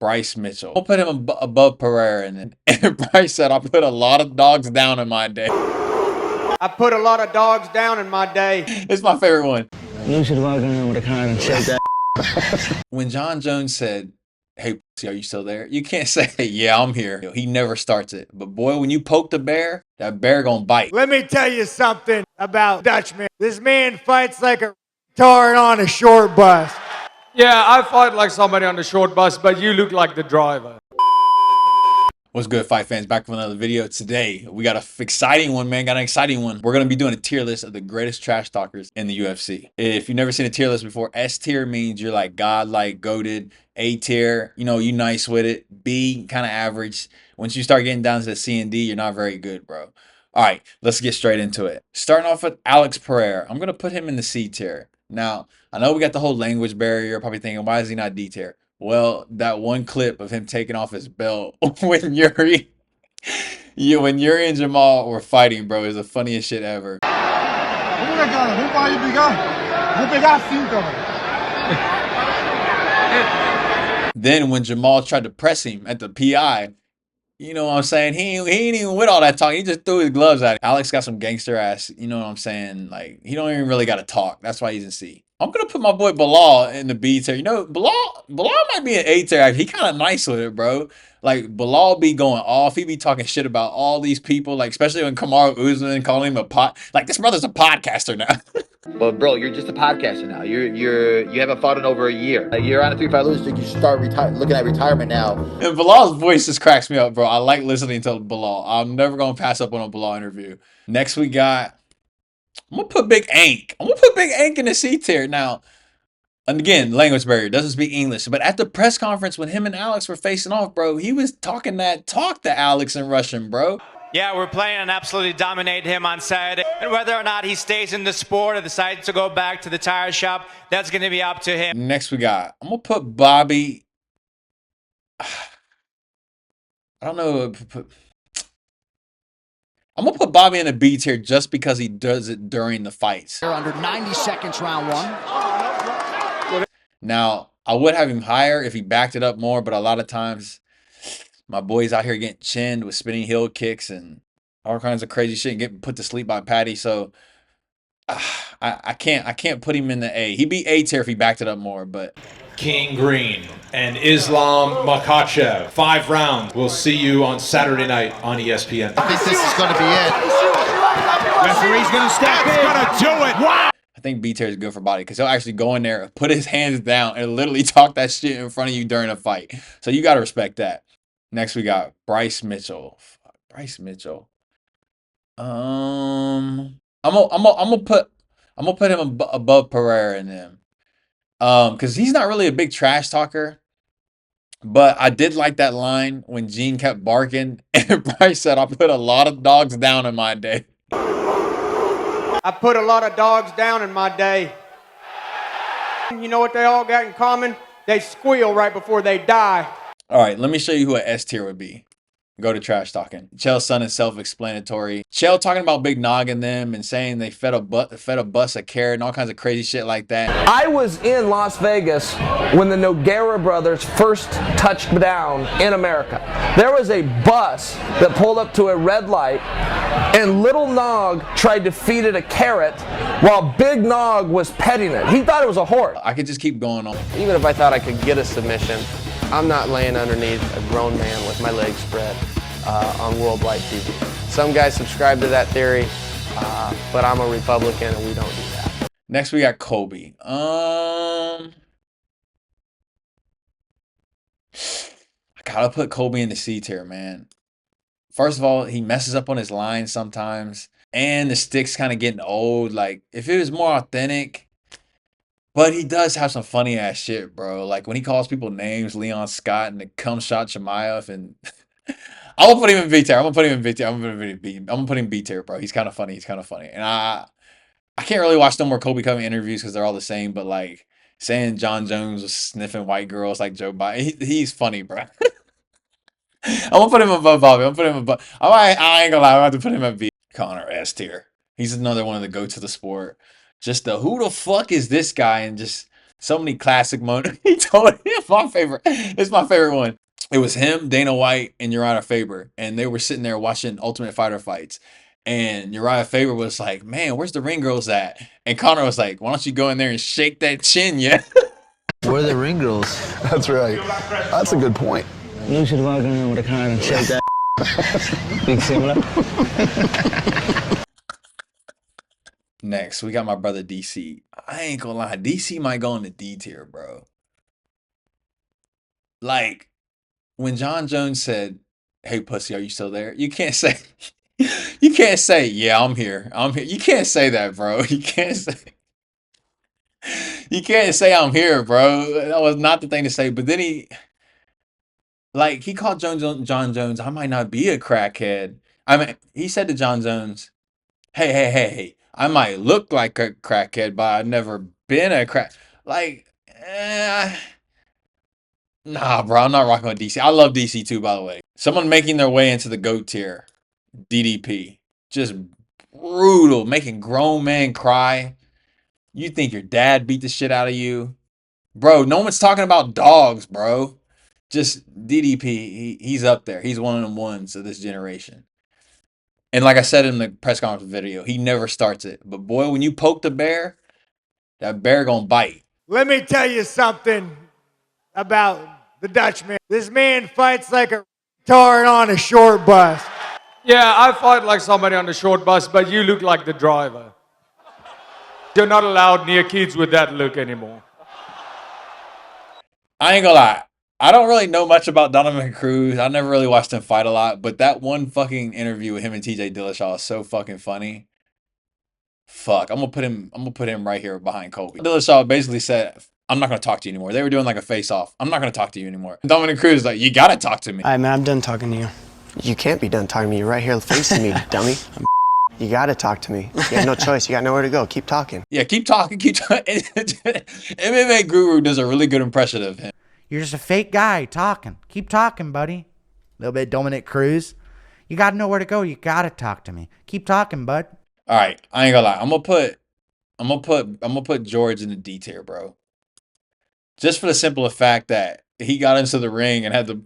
Bryce Mitchell. I'll put him above Pereira. And Bryce said, I put a lot of dogs down in my day. I put a lot of dogs down in my day. It's my favorite one. You should walk around with a car and shake that. When John Jones said, hey, are you still there? You can't say, yeah, I'm here. He never starts it. But boy, when you poke the bear, that bear gonna bite. Let me tell you something about Dutchman. This man fights like a retard on a short bus. Yeah, I fight like somebody on the short bus, but you look like the driver. What's good, fight fans? Back with another video. Today, we got an exciting one, man. Got an exciting one. We're going to be doing a tier list of the greatest trash talkers in the UFC. If you've never seen a tier list before, S tier means you're like godlike, goated. A tier, you know, you nice with it. B, kind of average. Once you start getting down to the C and D, you're not very good, bro. All right, let's get straight into it. Starting off with Alex Pereira. I'm going to put him in the C tier. Now, I know we got the whole language barrier. You're probably thinking, why is he not D tier? Well, that one clip of him taking off his belt when Yuri and Jamal were fighting, bro, is the funniest shit ever. Then when Jamal tried to press him at the PI, you know what I'm saying? He ain't even with all that talk. He just threw his gloves at him. Alex got some gangster ass, you know what I'm saying? Like, he don't even really got to talk. That's why he's in C. I'm going to put my boy Bilal in the B tier. You know, Bilal might be an A tier, actually. He kind of nice with it, bro. Like, Bilal be going off. He be talking shit about all these people, like, especially when Kamaru Usman calling him like, this brother's a podcaster now. Well, bro, you're just a podcaster now. You haven't fought in over a year. You're on a 3-5 losing streak. You should start looking at retirement now. And Bilal's voice just cracks me up, bro. I like listening to Bilal. I'm never gonna pass up on a Bilal interview. Next we got, I'm gonna put Big Ank. I'm gonna put Big Ank in the C tier now. And again, language barrier, doesn't speak English. But at the press conference when him and Alex were facing off, bro, he was talking that talk to Alex in Russian, bro. Yeah, we're planning on absolutely dominate him on Saturday. And whether or not he stays in the sport or decides to go back to the tire shop, that's going to be up to him. Next we got, I'm going to put Bobby. I don't know. I'm going to put Bobby in a B tier just because he does it during the fights. They're under 90 seconds, round one. Now, I would have him higher if he backed it up more, but a lot of times my boy's out here getting chinned with spinning heel kicks and all kinds of crazy shit and getting put to sleep by Patty. So I can't put him in the A. He'd be A tier if he backed it up more, but King Green and Islam Makhachev. 5 rounds. We'll see you on Saturday night on ESPN. I think this is going to be it. Referee's going to step in. Going to do it. Wow. I think B tier is good for Body because he'll actually go in there, put his hands down, and literally talk that shit in front of you during a fight. So you got to respect that. Next we got Bryce Mitchell. Bryce Mitchell. I'm gonna put him above Pereira in them. Because he's not really a big trash talker. But I did like that line when Gene kept barking and Bryce said, I put a lot of dogs down in my day. I put a lot of dogs down in my day. You know what they all got in common? They squeal right before they die. All right, let me show you who an S tier would be. Go to trash talking. Chael's son is self-explanatory. Chael talking about Big Nog and them and saying they fed a bus a carrot and all kinds of crazy shit like that. I was in Las Vegas when the Nogueira brothers first touched down in America. There was a bus that pulled up to a red light and little Nog tried to feed it a carrot while Big Nog was petting it. He thought it was a horse. I could just keep going on. Even if I thought I could get a submission, I'm not laying underneath a grown man with my legs spread on worldwide TV. Some guys subscribe to that theory, but I'm a Republican and we don't do that. Next we got Kobe. I gotta put Kobe in the C tier, man. First of all, he messes up on his lines sometimes, and the stick's kind of getting old. Like, if it was more authentic. But he does have some funny ass shit, bro. Like when he calls people names, Leon Scott and the cum shot Chimaev, and I'm gonna put him in B tier. I'm gonna put him in B tier. I'm gonna put him in B tier, bro. He's kind of funny. He's kind of funny. And I can't really watch no more Kobe Covington interviews because they're all the same. But like saying John Jones was sniffing white girls like Joe Biden, he's funny, bro. I'm gonna put him above Bobby. I'm gonna put him above. I ain't gonna lie. I have to put him at B. Connor S tier. He's another one of the go to the sport. Just the who the fuck is this guy, and just So many classic moments. He told him my favorite. It's my favorite one. It was him, Dana White, and Uriah Faber, and they were sitting there watching Ultimate Fighter fights. And Uriah Faber was like, "Man, where's the ring girls at?" And Conor was like, "Why don't you go in there and shake that chin, yeah?" Where are the ring girls? That's right. That's a good point. You should walk in with a car and shake that. Big similar. Next, we got my brother DC. I ain't gonna lie, DC might go in the D tier, bro. Like, when John Jones said, "Hey pussy, are you still there?" You can't say you can't say, "Yeah, I'm here. I'm here." You can't say that, bro. You can't say I'm here, bro. That was not the thing to say. But then he called John Jones, "I might not be a crackhead." I mean, he said to John Jones, hey, I might look like a crackhead, but I've never been a crack. Like, nah, bro, I'm not rocking with DC. I love DC too, by the way. Someone making their way into the GOAT tier, DDP. Just brutal, making grown men cry. You think your dad beat the shit out of you? Bro, no one's talking about dogs, bro. Just DDP, he's up there. He's one of them ones of this generation. And like I said in the press conference video, he never starts it. But boy, when you poke the bear, that bear gonna bite. Let me tell you something about the Dutchman. This man fights like a retard on a short bus. Yeah, I fight like somebody on the short bus, but you look like the driver. You're not allowed near kids with that look anymore. I ain't gonna lie. I don't really know much about Donovan Cruz. I never really watched him fight a lot, but that one fucking interview with him and TJ Dillashaw is so fucking funny. Fuck, I'm gonna put him right here behind Kobe. Dillashaw basically said, "I'm not gonna talk to you anymore." They were doing like a face-off. "I'm not gonna talk to you anymore." Dominic Cruz is like, "You gotta talk to me." All right, man, I'm done talking to you. You can't be done talking to me. You're right here facing me, dummy. You gotta talk to me. You have no choice. You got nowhere to go. Keep talking. Yeah, keep talking. MMA Guru does a really good impression of him. You're just a fake guy talking. Keep talking, buddy. A little bit Dominic Cruz. You got nowhere to go. You gotta talk to me. Keep talking, bud. All right, I ain't gonna lie. I'm gonna put George in the D tier, bro. Just for the simple fact that he got into the ring and had the.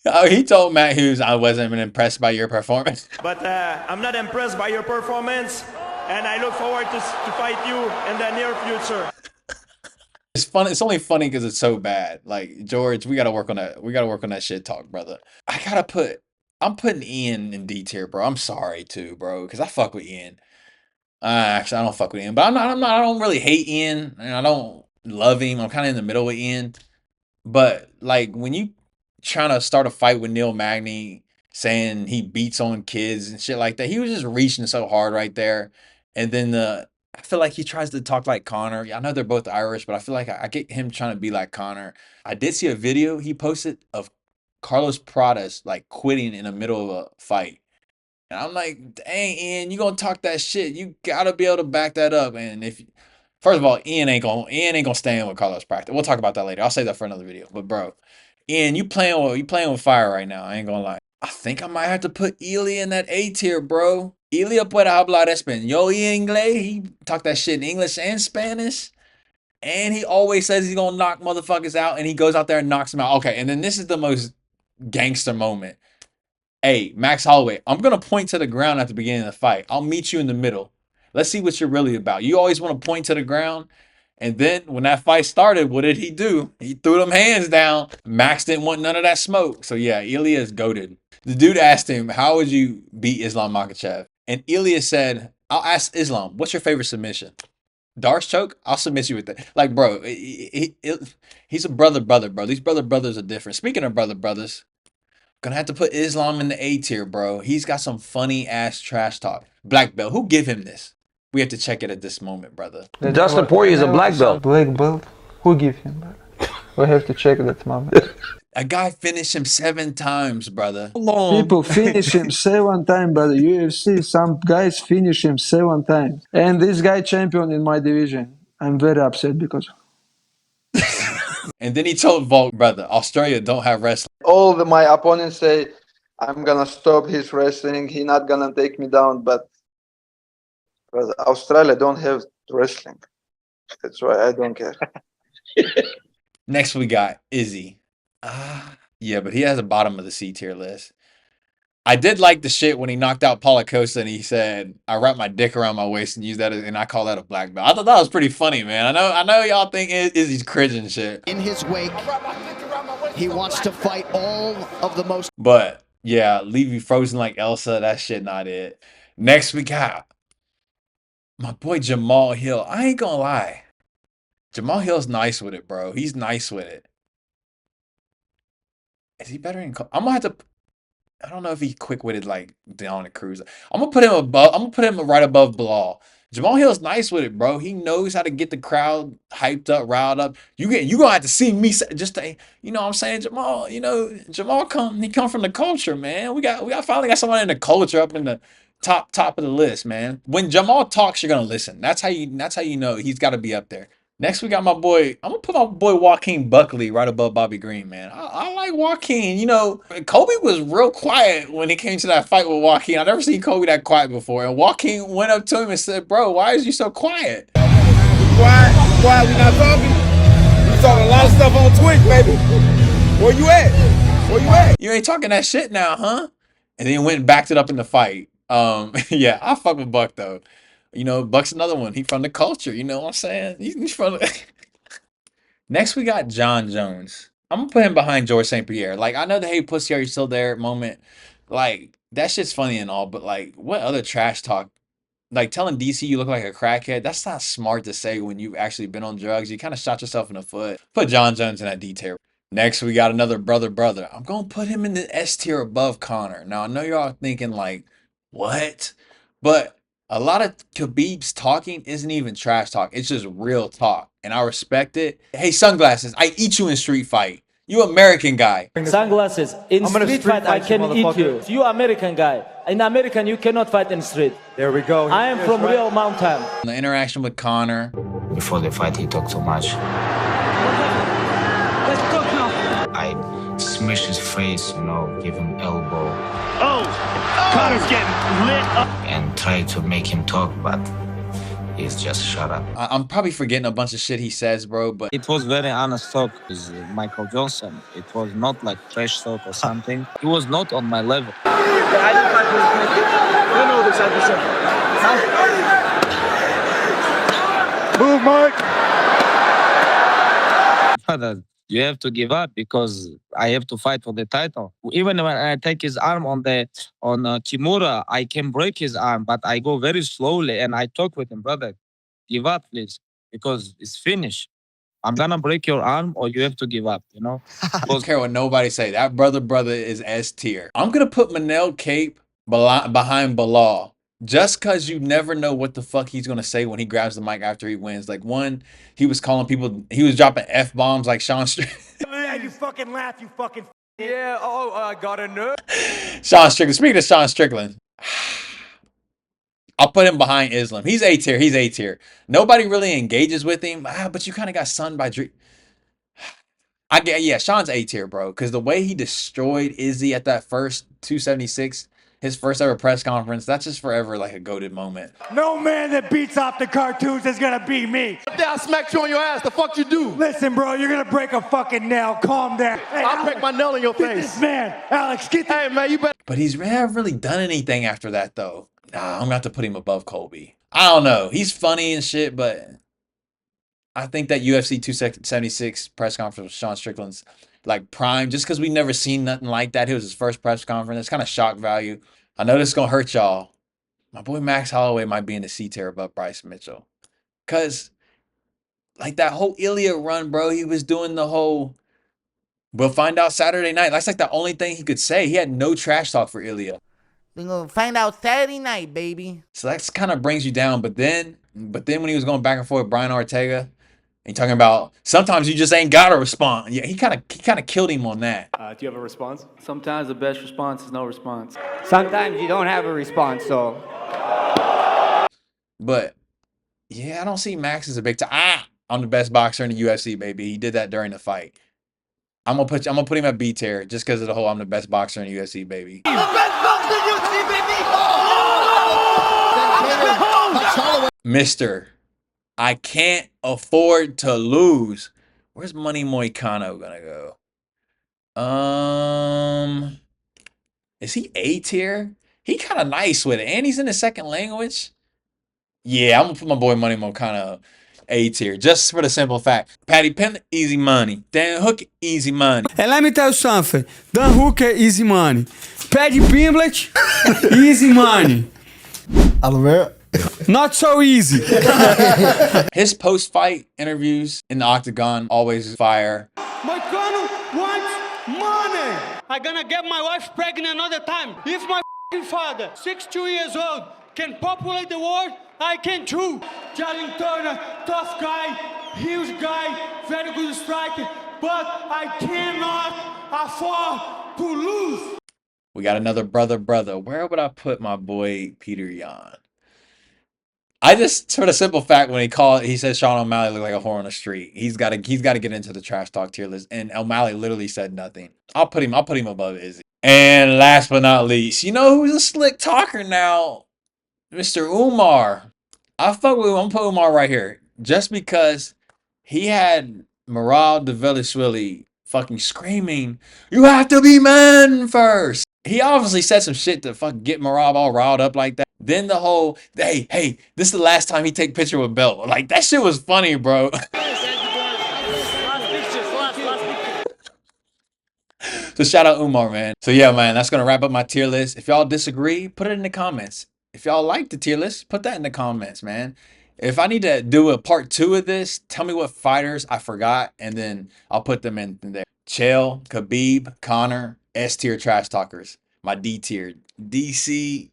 Oh, he told Matt Hughes, "I wasn't even impressed by your performance." But I'm not impressed by your performance, and I look forward to fight you in the near future. It's fun. It's only funny because it's so bad. Like, George, we gotta work on that. We gotta work on that shit talk, brother. I'm putting Ian in D tier, bro. I'm sorry too, bro, because I fuck with Ian. Actually, I don't fuck with Ian, but I don't really hate Ian, and I don't love him. I'm kind of in the middle with Ian. But like, when you trying to start a fight with Neil Magny, saying he beats on kids and shit like that, he was just reaching so hard right there. And then I feel like he tries to talk like Conor. I know they're both Irish, but I feel like I get him trying to be like Conor. I did see a video he posted of Carlos Pradas like quitting in the middle of a fight. And I'm like, dang, Ian, you gonna talk that shit. You gotta be able to back that up. And first of all, Ian ain't gonna stand with Carlos Pradas. We'll talk about that later. I'll save that for another video. But bro, Ian, you playing with fire right now. I ain't gonna lie. I think I might have to put Ely in that A tier, bro. Elia puede hablar español y inglés. He talk that shit in English and Spanish. And he always says he's gonna knock motherfuckers out, and he goes out there and knocks them out. Okay, and then this is the most gangster moment. Hey, Max Holloway, I'm gonna point to the ground at the beginning of the fight. I'll meet you in the middle. Let's see what you're really about. You always want to point to the ground. And then when that fight started, what did he do? He threw them hands down. Max didn't want none of that smoke. So yeah, Ilya is goated. The dude asked him, "How would you beat Islam Makhachev?" And Ilya said, "I'll ask Islam, what's your favorite submission? Darce choke? I'll submit you with that." Like, bro, he's a brother, bro. These brothers are different. Speaking of brothers, gonna have to put Islam in the A tier, bro. He's got some funny ass trash talk. Black belt. Who give him this? We have to check it at this moment, brother. Dustin Poirier is a black belt. Black belt? Who give him that? We have to check that moment. A guy finished him 7 times, brother. People finish him 7 times, but UFC, some guys finish him 7 times. And this guy champion in my division. I'm very upset because. And then he told Volk, brother, Australia don't have wrestling. All my opponents say, I'm going to stop his wrestling. He's not going to take me down. But Australia don't have wrestling. That's why I don't care. Next we got Izzy. Yeah, but he has a bottom of the C tier list. I did like the shit when he knocked out Paulo Costa and he said, "I wrap my dick around my waist and use that," and I call that a black belt. I thought that was pretty funny, man. I know y'all think Izzy's cringe and shit. In his wake, he wants to fight all of the most. But yeah, leave you frozen like Elsa. That shit not it. Next we got my boy Jamal Hill. I ain't gonna lie, Jamal Hill's nice with it, bro. He's nice with it. Is he better in? I'm gonna have to. I don't know if he's quick-witted like Dominic Cruz. I'm gonna put him above. I'm gonna put him right above Bilal. Jamal Hill's nice with it, bro. He knows how to get the crowd hyped up, riled up. You gonna have to see me just to, you know what I'm saying, Jamal. You know, Jamal come from the culture, man. We finally got someone in the culture up in the top of the list, man. When Jamal talks, you're gonna listen. That's how you know he's got to be up there. Next, we got my boy. I'm gonna put my boy Joaquin Buckley right above Bobby Green, man. I like Joaquin. You know, Kobe was real quiet when he came to that fight with Joaquin. I never seen Kobe that quiet before. And Joaquin went up to him and said, "Bro, why is you so quiet?" Quiet, we not talking. We talking a lot of stuff on Twitch, baby. Where you at? Where you at? You ain't talking that shit now, huh? And then he went and backed it up in the fight. Yeah, I fuck with Buck though. You know, Buck's another one. He from the culture. You know what I'm saying? He's from. Next, we got John Jones. I'm gonna put him behind George St. Pierre. Like, I know the "Hey pussy, are you still there" moment. Like, that shit's funny and all, but like, what other trash talk? Like telling DC you look like a crackhead. That's not smart to say when you've actually been on drugs. You kind of shot yourself in the foot. Put John Jones in that D tier. Next, we got another brother. I'm gonna put him in the S tier above Connor. Now I know y'all thinking like, what? But a lot of Khabib's talking isn't even trash talk. It's just real talk. And I respect it. Hey, sunglasses, I eat you in street fight. You American guy. Sunglasses. In street fight, I can eat you. You American guy. In American, you cannot fight in street. There we go. I am from real mountain. The interaction with Connor. Before the fight, he talked too much. I smashed his face, you know, give him elbow. Connor's getting lit up. And tried to make him talk, but he's just shut up. I'm probably forgetting a bunch of shit he says, bro, but It was very honest talk with Michael Johnson. It was not like trash talk or something. He was not on my level. Move, Mike. Brother, you have to give up because I have to fight for the title. Even when I take his arm on Kimura, I can break his arm, but I go very slowly and I talk with him, brother. Give up, please, because it's finished. I'm gonna break your arm, or you have to give up. You know. I don't care what nobody say. That brother is S tier. I'm gonna put Manel Cape behind Bilal. Just cause you never know what the fuck he's gonna say when he grabs the mic after he wins. Like he was calling people, he was dropping F-bombs like Sean Strickland. Yeah, you fucking laugh, you fucking. Yeah, I got a nerve. Sean Strickland. Speaking of Sean Strickland, I'll put him behind Islam. He's A tier. He's A tier. Nobody really engages with him, but you kind of got sunned by Dream. Yeah, Sean's A tier, bro. Because the way he destroyed Izzy at that first 276, his first ever press conference, that's just forever like a goated moment. No man that beats off the cartoons is gonna beat me. I smacked you on your ass. The fuck you do? Listen, bro, you're gonna break a fucking nail. Calm down. Hey, I'll break my nail in your get face. this man, Alex, get this. Hey, man, you better. But he's never really done anything after that, though. Nah, I'm gonna have to put him above Colby. I don't know. He's funny and shit, but I think that UFC 276 press conference with Sean Strickland's like prime, just because we never seen nothing like that. It was his first press conference. It's kind of shock value. I know this is gonna hurt y'all. My boy Max Holloway might be in the C tier above Bryce Mitchell. Cause like that whole Ilya run, bro, he was doing the whole we'll find out Saturday night. That's like the only thing he could say. He had no trash talk for Ilya. We're gonna find out Saturday night, baby. So that kind of brings you down. But then when he was going back and forth with Brian Ortega, and talking about sometimes you just ain't gotta respond. Yeah, he kind of killed him on that. Do you have a response? Sometimes the best response is no response. Sometimes you don't have a response, so. But yeah, I don't see Max as a big time. I'm the best boxer in the UFC, baby. He did that during the fight. I'm gonna put him at B tier just because of the whole I'm the best boxer in the UFC, baby. I'm the best boxer in the UFC, baby. Mr. I can't afford to lose. Where's Money Moicano gonna go? Is he A tier? He kind of nice with it, and he's in the second language. Yeah, I'm gonna put my boy Money Moicano A tier, just for the simple fact. Patty Penn, easy money. Dan Hook, easy money. And let me tell you something. Dan Hooker, easy money. Paddy Pimblett, easy money. Oliver. Not so easy. His post-fight interviews in the octagon always fire. Moicano wants money. I'm gonna get my wife pregnant another time. If my father, 62 years old, can populate the world, I can too. Jalen Turner, tough guy, huge guy, very good striker, but I cannot afford to lose. We got another brother. Where would I put my boy Peter Yan? I just, for the simple fact, when he said Sean O'Malley looked like a whore on the street. He's got to get into the trash talk tier list, and O'Malley literally said nothing. I'll put him above Izzy. And last but not least, you know who's a slick talker now? Mr. Umar. I'm gonna put Umar right here, just because he had Merab Dvalishvili fucking screaming, "You have to be man first." He obviously said some shit to fucking get Merab all riled up like that. Then the whole, hey, this is the last time he take picture with belt. Like, that shit was funny, bro. So shout out Umar, man. So yeah, man, that's gonna wrap up my tier list. If y'all disagree, put it in the comments. If y'all like the tier list, put that in the comments, man. If I need to do a part 2 of this, tell me what fighters I forgot, and then I'll put them in there. Chael, Khabib, Conor, S tier trash talkers. My D tier, DC,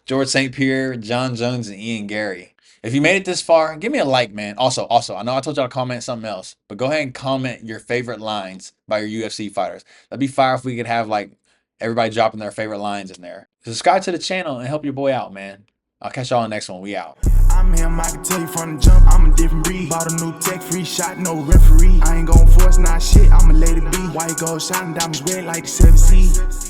George St. Pierre, John Jones, and Ian Gary. If you made it this far, give me a like, man. Also, I know I told y'all to comment something else, but go ahead and comment your favorite lines by your UFC fighters. That'd be fire if we could have, like, everybody dropping their favorite lines in there. Subscribe to the channel and help your boy out, man. I'll catch y'all on the next one. We out. I'm him, I can tell you from the jump, I'm a different breed. Bought a new tech, free shot, no referee. I ain't gon' force, not shit, I'ma let it be. White gold shining, diamonds red like the 7 Seas.